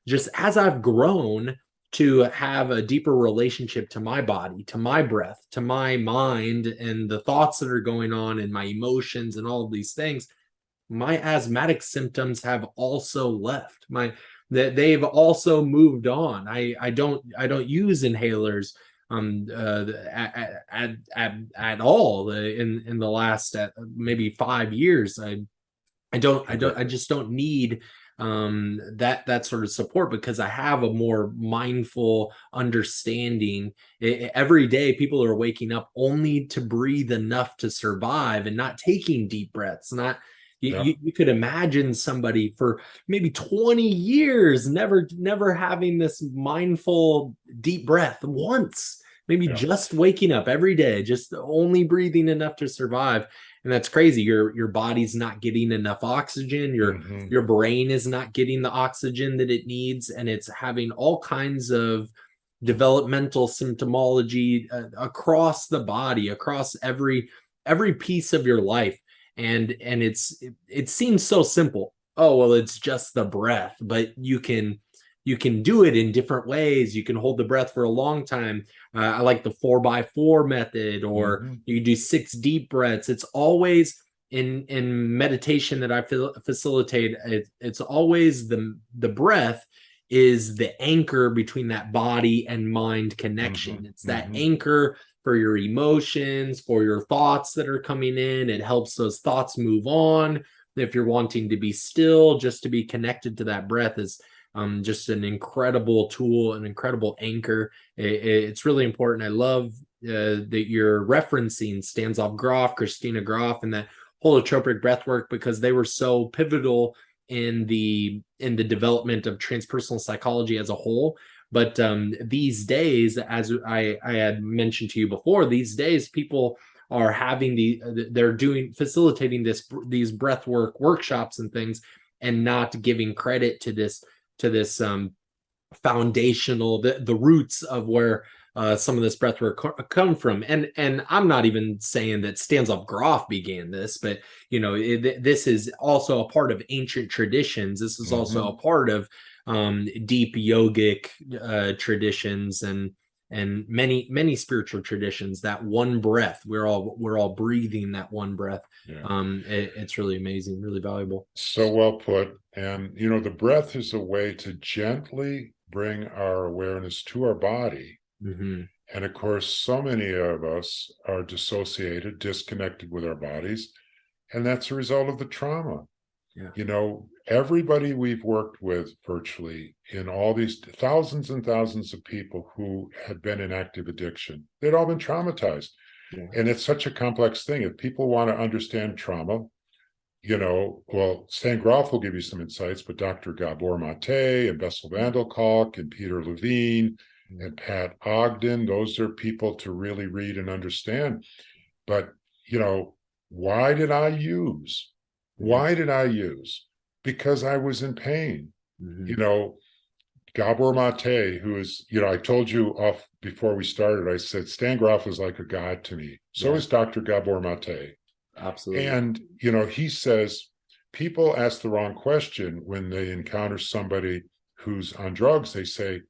just as I've grown to have a deeper relationship to my body, to my breath, to my mind, and the thoughts that are going on, and my emotions, and all of these things, my asthmatic symptoms have also left. They've also moved on. I don't use inhalers at all in the last maybe 5 years. I just don't need that sort of support because I have a more mindful understanding. Every day people are waking up only to breathe enough to survive and not taking deep breaths. Not Yeah. you could imagine somebody for maybe 20 years never having this mindful deep breath once, maybe Yeah. just waking up every day, just only breathing enough to survive. And that's crazy. Your body's not getting enough oxygen. Hmm. Your brain is not getting the oxygen that it needs, and it's having all kinds of developmental symptomology across the body, across every piece of your life. And it seems so simple. Oh, well, it's just the breath, but you can do it in different ways. You can hold the breath for a long time. I like the 4x4 method, or Hmm. you do 6 deep breaths. It's always in meditation that I facilitate. It's always the breath is the anchor between that body and mind Hmm. connection. It's that Hmm. anchor for your emotions, for your thoughts that are coming in. It helps those thoughts move on. If you're wanting to be still, just to be connected to that breath is just an incredible tool, an incredible anchor. It's really important. I love that you're referencing Stanislav Grof, Christina Grof, and that holotropic breathwork, because they were so pivotal in the development of transpersonal psychology as a whole. But these days, as I had mentioned to you before, these days people are having they're doing facilitating these breathwork workshops and things, and not giving credit to this foundational, the roots of where some of this breathwork come from. And I'm not even saying that Stanislav Grof began this, but this is also a part of ancient traditions. This is also Hmm. a part of deep yogic traditions, and many spiritual traditions. That one breath, we're all breathing that one breath. Yeah. It's really amazing, really valuable. So well put. And, the breath is a way to gently bring our awareness to our body. Mm-hmm. And of course, so many of us are dissociated, disconnected with our bodies. And that's a result of the trauma. Yeah. Everybody we've worked with virtually in all these thousands and thousands of people who had been in active addiction, they'd all been traumatized. Yeah. And it's such a complex thing. If people want to understand trauma, well, Stan Grof will give you some insights, but Dr. Gabor Mate and Bessel van der Kolk and Peter Levine and Pat Ogden, those are people to really read and understand. But, why did I use? Why did I use? Because I was in pain. Mm-hmm. You know, Gabor Mate, who is, I told you off before we started, I said Stan Grof is like a god to me. So Yeah, is Dr. Gabor Mate. absolutely. And, he says people ask the wrong question when they encounter somebody who's on drugs. They say,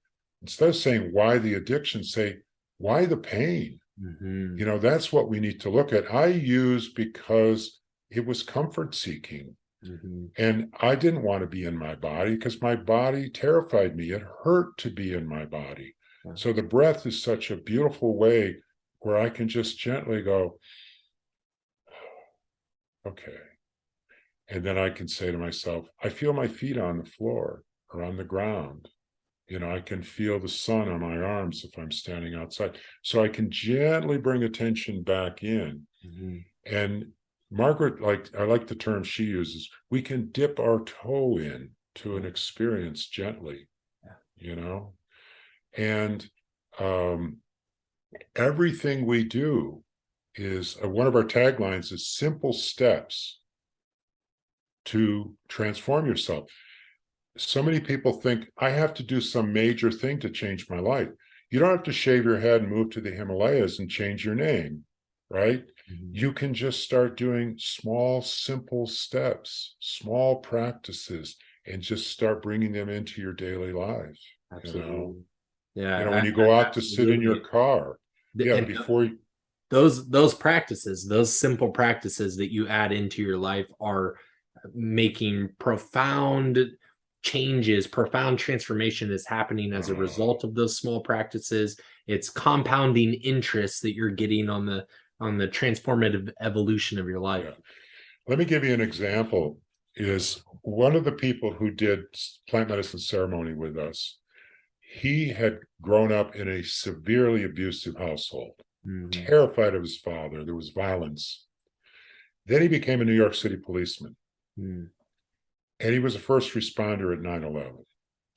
instead of saying, why the addiction, say, why the pain? Mm-hmm. That's what we need to look at. I used because it was comfort seeking. Mm-hmm. And I didn't want to be in my body because my body terrified me. It hurt to be in my body. Yeah. So the breath is such a beautiful way where I can just gently go, okay. And then I can say to myself, I feel my feet on the floor or on the ground. I can feel the sun on my arms if I'm standing outside. So I can gently bring attention back in. Mm-hmm. And Margaret, I like the term she uses, we can dip our toe in to an experience gently, and everything we do is one of our taglines is simple steps to transform yourself. So many people think I have to do some major thing to change my life. You don't have to shave your head and move to the Himalayas and change your name, right? Mm-hmm. You can just start doing small, simple steps, small practices, and just start bringing them into your daily life. Absolutely. Yeah, When you go out to sit in your absolutely. car, yeah, And before you, those practices, those simple practices that you add into your life are making profound changes, profound transformation is happening as a result of those small practices. it's compounding interest that you're getting on the transformative evolution of your life. Yeah. Let me give you an example. Is one of the people who did plant medicine ceremony with us, he had grown up in a severely abusive household, terrified of his father. There was violence. Then he became a New York City policeman. And he was a first responder at 9/11. Wow.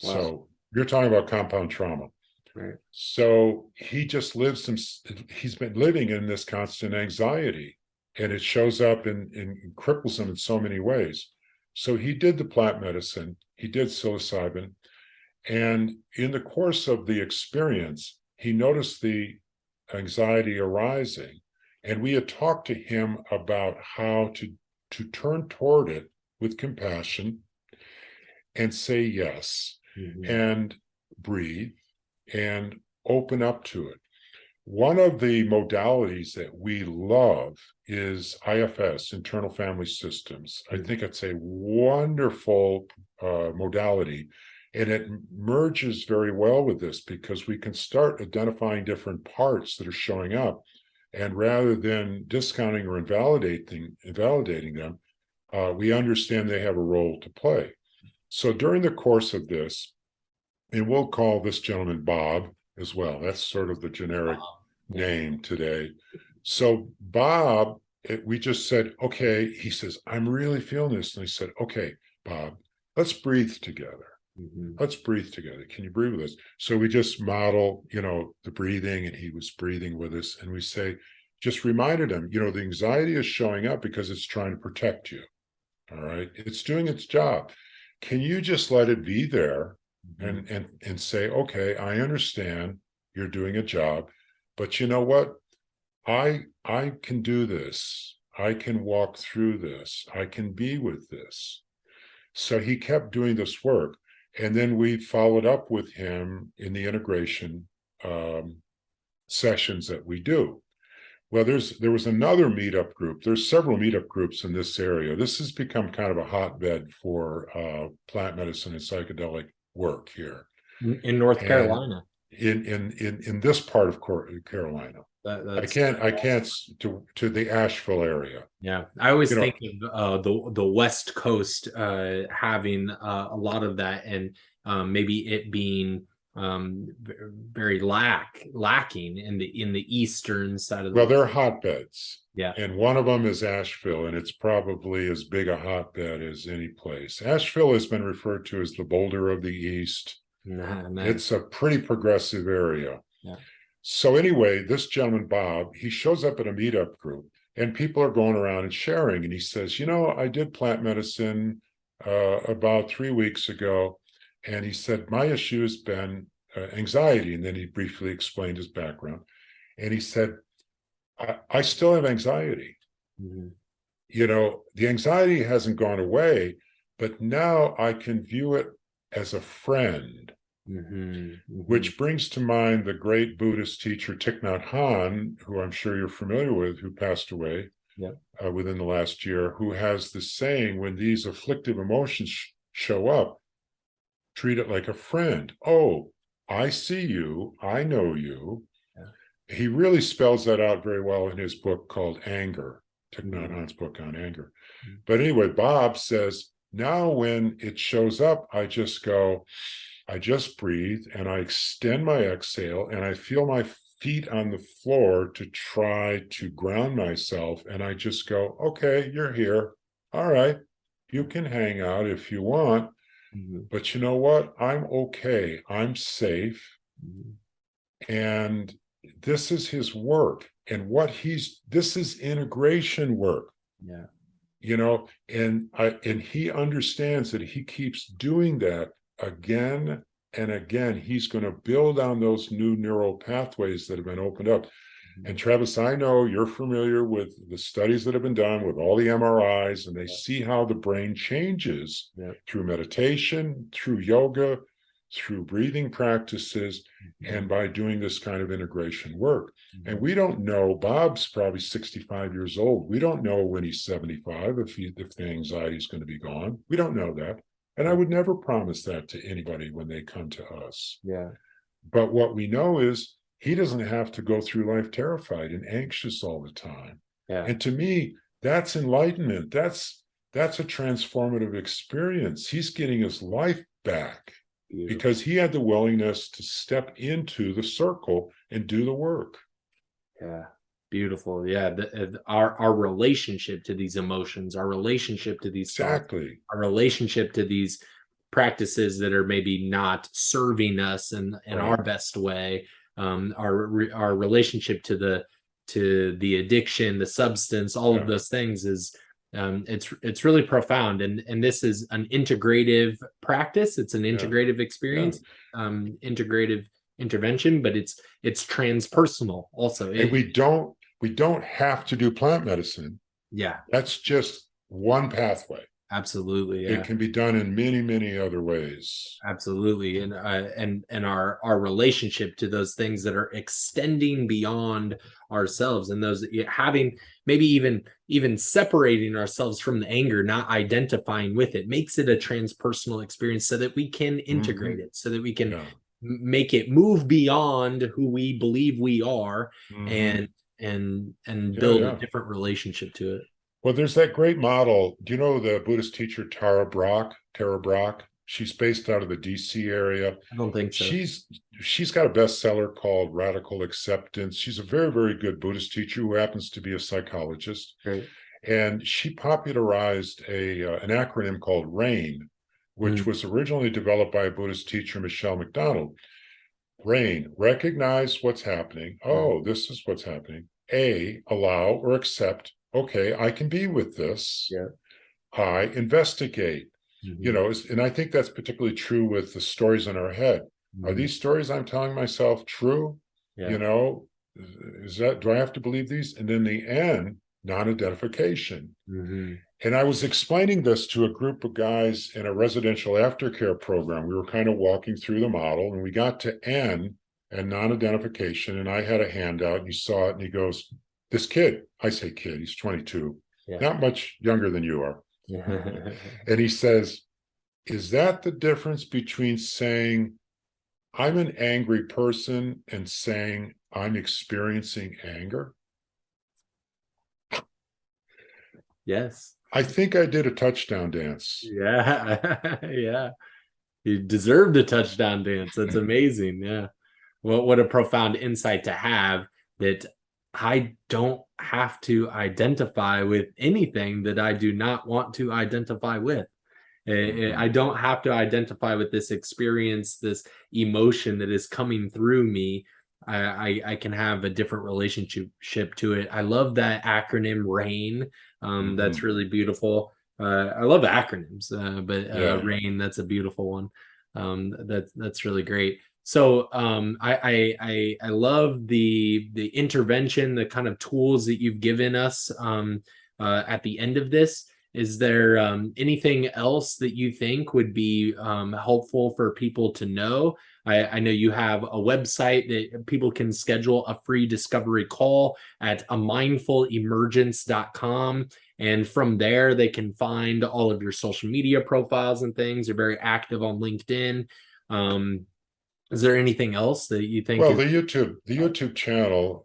So you're talking about compound trauma. Right. So he just lives he's been living in this constant anxiety, and it shows up and cripples him in so many ways. So he did the plant medicine, he did psilocybin, and in the course of the experience, he noticed the anxiety arising. And we had talked to him about how to turn toward it with compassion and say yes, and breathe and open up to it. One of the modalities that we love is IFS, internal family systems. I think it's a wonderful modality, and it merges very well with this because we can start identifying different parts that are showing up, and rather than discounting or invalidating them, we understand they have a role to play. So during the course of this, and we'll call this gentleman Bob as well. That's sort of the generic name today. So Bob, we just said, okay, he says, I'm really feeling this. And I said, okay, Bob, let's breathe together. Let's breathe together. Can you breathe with us? So we just model, the breathing, and he was breathing with us. And we say, just reminded him, the anxiety is showing up because it's trying to protect you. All right. It's doing its job. Can you just let it be there and say, okay, I understand you're doing a job, but you know what? I can do this. I can walk through this. I can be with this. So he kept doing this work. And then we followed up with him in the integration sessions that we do. Well, there was another meetup group. There's several meetup groups in this area. This has become kind of a hotbed for plant medicine and psychedelic work here in North Carolina. In this part of Carolina. I can't to the Asheville area. Yeah, I always think of the West Coast having a lot of that, and maybe it being very lacking in the eastern side of the they're hotbeds. Yeah, and one of them is Asheville, and it's probably as big a hotbed as any place. Asheville has been referred to as the Boulder of the East. It's a pretty progressive area. Yeah. So anyway, this gentleman, Bob, he shows up at a meetup group, and people are going around and sharing. And he says, I did plant medicine about 3 weeks ago. And he said, my issue has been anxiety. And then he briefly explained his background. And he said, I still have anxiety. The anxiety hasn't gone away, but now I can view it as a friend. Which brings to mind the great Buddhist teacher Thich Nhat Hanh, who I'm sure you're familiar with, who passed away within the last year, who has this saying, when these afflictive emotions show up, treat it like a friend. Oh, I see you. I know you. Yeah. He really spells that out very well in his book called Anger, Thich Nhat Hanh's book on anger. But anyway, Bob says, now when it shows up, I just breathe, and I extend my exhale, and I feel my feet on the floor to try to ground myself. And I just go, okay, you're here. All right. You can hang out if you want. But you know what? I'm okay. I'm safe. And this is his work. And this is integration work. Yeah. And he understands that he keeps doing that again and again. He's going to build on those new neural pathways that have been opened up. And Travis, I know you're familiar with the studies that have been done with all the MRIs, and they see how the brain changes through meditation, through yoga, through breathing practices, and by doing this kind of integration work. And we don't know, Bob's probably 65 years old. We don't know when he's 75 if the anxiety is going to be gone. We don't know that. And I would never promise that to anybody when they come to us. Yeah. But what we know is he doesn't have to go through life terrified and anxious all the time. Yeah. And to me, that's enlightenment. That's a transformative experience. He's getting his life back Beautiful. because he had the willingness to step into the circle and do the work. Yeah. Beautiful. Yeah. Our relationship to these emotions, our relationship to these thoughts, Exactly. our relationship to these practices that are maybe not serving us in Right. our best way, our relationship to the addiction, the substance, all of those things is it's really profound, and this is an integrative practice. It's an integrative experience, integrative intervention, but it's transpersonal also. And we don't have to do plant medicine. Yeah, That's just one pathway. absolutely. It Yeah. can be done in many, many other ways. Absolutely, and our relationship to those things that are extending beyond ourselves, and those having maybe even separating ourselves from the anger, not identifying with it, makes it a transpersonal experience, so that we can integrate it, so that we can make it move beyond who we believe we are, and build a different relationship to it. Well, there's that great model. Do you know the Buddhist teacher Tara Brach? Tara Brach. She's based out of the DC area. I don't think so. She's got a bestseller called Radical Acceptance. She's a very, very good Buddhist teacher who happens to be a psychologist. Great. And she popularized an acronym called RAIN, which was originally developed by a Buddhist teacher, Michelle McDonald. RAIN, recognize what's happening. Oh, this is what's happening. A, allow or accept. Okay, I can be with this. Yeah. I investigate. And I think that's particularly true with the stories in our head. Are these stories I'm telling myself true? Yeah. Do I have to believe these? And then the N, non-identification. And I was explaining this to a group of guys in a residential aftercare program. We were kind of walking through the model, and we got to N and non-identification, and I had a handout, and he saw it, and he goes, this kid, I say kid, he's 22, not much younger than you are. And he says, is that the difference between saying I'm an angry person and saying I'm experiencing anger? Yes. I think I did a touchdown dance. Yeah. Yeah. You deserved a touchdown dance. That's amazing. Yeah. Well, what a profound insight to have, that I don't have to identify with anything that I do not want to identify with. I don't have to identify with this experience, this emotion that is coming through me. I can have a different relationship to it. I love that acronym RAIN. That's really beautiful. I love acronyms, but RAIN, that's a beautiful one. That's really great. So I love the intervention, the kind of tools that you've given us at the end of this. Is there anything else that you think would be helpful for people to know? I know you have a website that people can schedule a free discovery call at amindfulemergence.com. And from there, they can find all of your social media profiles and things. You're very active on LinkedIn. Is there anything else that you think? Well, the YouTube channel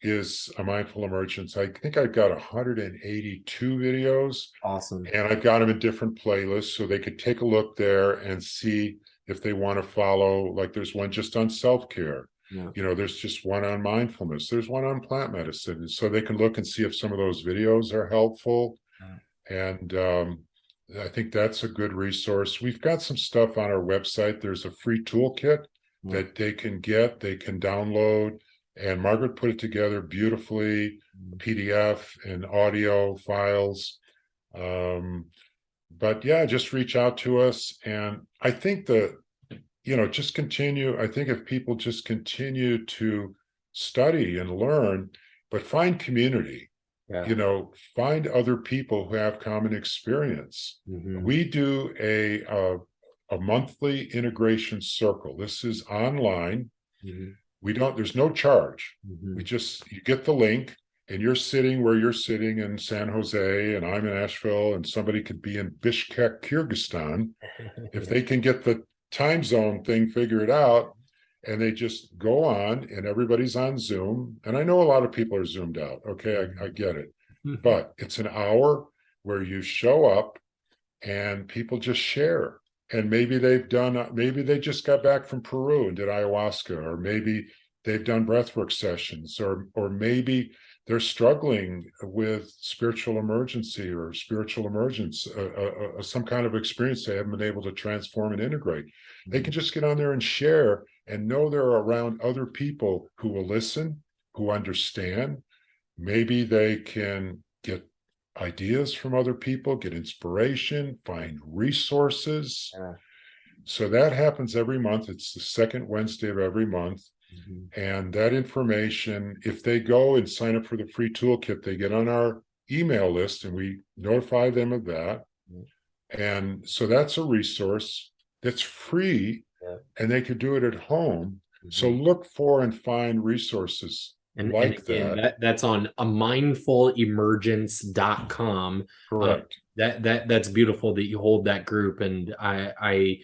is A Mindful Emergence. I think I've got 182 videos. Awesome. And I've got them in different playlists, so they could take a look there and see if they want to follow. Like there's one just on self-care. There's just one on mindfulness. There's one on plant medicine. And so they can look and see if some of those videos are helpful. And I think that's a good resource. We've got some stuff on our website. There's a free toolkit that they can download. And Margaret put it together beautifully, PDF and audio files. But yeah, just reach out to us. And I think just continue. I think if people just continue to study and learn, but find community. Find other people who have common experience. We do a monthly integration circle. This is online. There's no charge. You get the link, and you're sitting where you're sitting in San Jose, and I'm in Asheville, and somebody could be in Bishkek, Kyrgyzstan. If they can get the time zone thing figured out, and they just go on, and everybody's on Zoom. And I know a lot of people are zoomed out. Okay, I get it. But it's an hour where you show up and people just share. And maybe maybe they just got back from Peru and did ayahuasca, or maybe they've done breathwork sessions, or maybe they're struggling with spiritual emergency or spiritual emergence, some kind of experience they haven't been able to transform and integrate. They can just get on there and share and know they're around other people who will listen, who understand. Maybe they can get ideas from other people, get inspiration, find resources. Yeah. So that happens every month. It's the second Wednesday of every month. And that information, if they go and sign up for the free toolkit, they get on our email list and we notify them of that. And so that's a resource that's free, and they could do it at home. So look for and find resources and again, that. That's on a mindfulemergence.com. Correct. That's beautiful that you hold that group, and I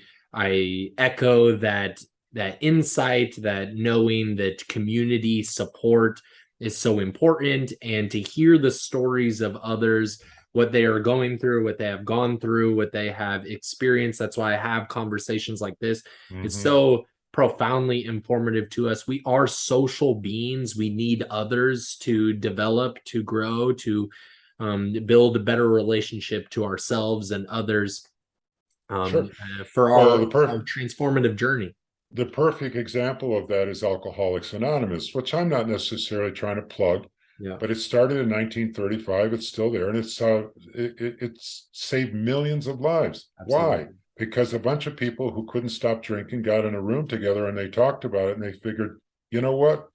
echo that insight, that knowing that community support is so important, and to hear the stories of others, what they are going through, what they have gone through, what they have experienced. That's why I have conversations like this. It's so profoundly informative to us. We are social beings. We need others to develop, to grow, to build a better relationship to ourselves and others, for our transformative journey. The perfect example of that is Alcoholics Anonymous, which I'm not necessarily trying to plug, but it started in 1935. It's still there, and it's saved millions of lives. Absolutely. Why? Because a bunch of people who couldn't stop drinking got in a room together and they talked about it, and they figured, you know what?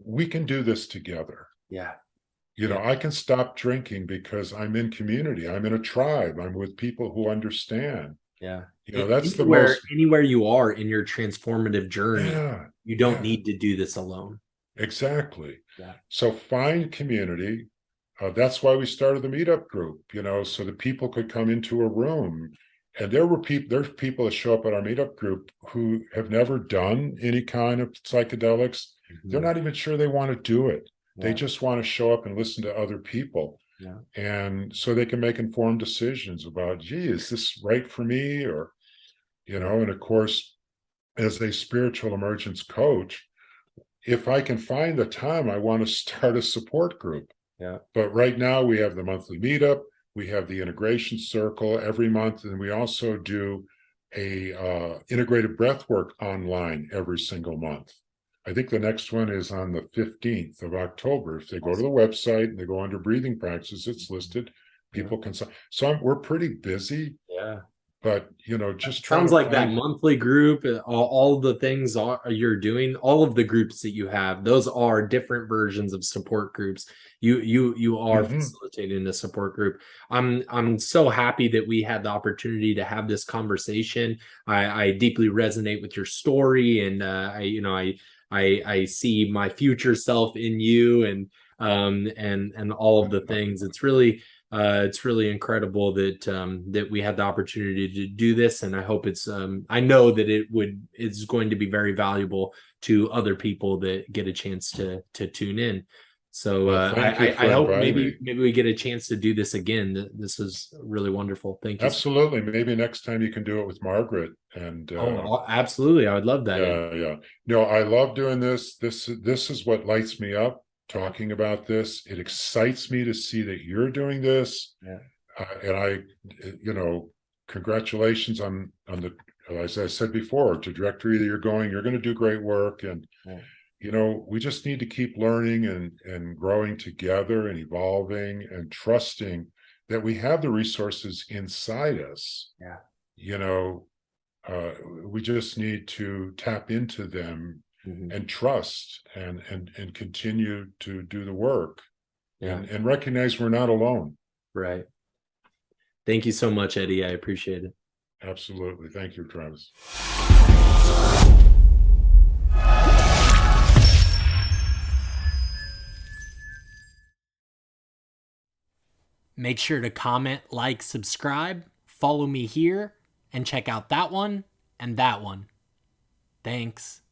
We can do this together. I can stop drinking because I'm in community. I'm in a tribe. I'm with people who understand. That's anywhere you are in your transformative journey, you don't need to do this alone. Exactly. So find community. That's why we started the meetup group, so that people could come into a room. And there's people that show up at our meetup group who have never done any kind of psychedelics. They're not even sure they want to do it. They just want to show up and listen to other people. And so they can make informed decisions about, gee, is this right for me? Or, and of course, as a spiritual emergence coach, if I can find the time, I want to start a support group. But right now we have the monthly meetup, we have the integration circle every month, and we also do a integrated breathwork online every single month. I think the next one is on the 15th of October. If they go to the website and they go under breathing practices, it's listed. People can. So we're pretty busy. But just sounds like that monthly group, all the things you're doing, all of the groups that you have, those are different versions of support groups. You are facilitating a support group. I'm so happy that we had the opportunity to have this conversation. I deeply resonate with your story, and I see my future self in you, and all of the things. It's really incredible that we had the opportunity to do this, and I hope I know that it's going to be very valuable to other people that get a chance to tune in. So I hope maybe we get a chance to do this again. This is really wonderful. Thank you. Absolutely. Maybe next time you can do it with Margaret. And absolutely, I would love that. No, I love doing this. This is what lights me up. Talking about this, it excites me to see that you're doing this, and I, congratulations on the, as I said before, trajectory that you're going. You're going to do great work, and we just need to keep learning and growing together and evolving and trusting that we have the resources inside us. We just need to tap into them. And trust and continue to do the work and recognize we're not alone. Right. Thank you so much, Eddie. I appreciate it. Absolutely. Thank you, Travis. Make sure to comment, like, subscribe, follow me here, and check out that one and that one. Thanks.